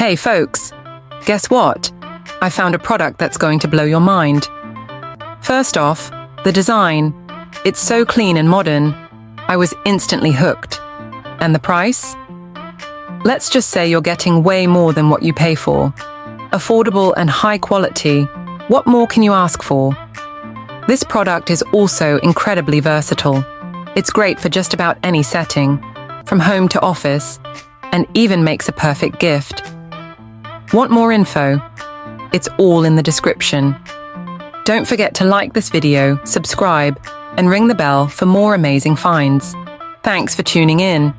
Hey folks, guess what? I found a product that's going to blow your mind. First off, the design. It's so clean and modern. I was instantly hooked. And the price? Let's just say you're getting way more than what you pay for. Affordable and high quality. What more can you ask for? This product is also incredibly versatile. It's great for just about any setting, from home to office, and even makes a perfect gift. Want more info? It's all in the description. Don't forget to like this video, subscribe, and ring the bell for more amazing finds. Thanks for tuning in.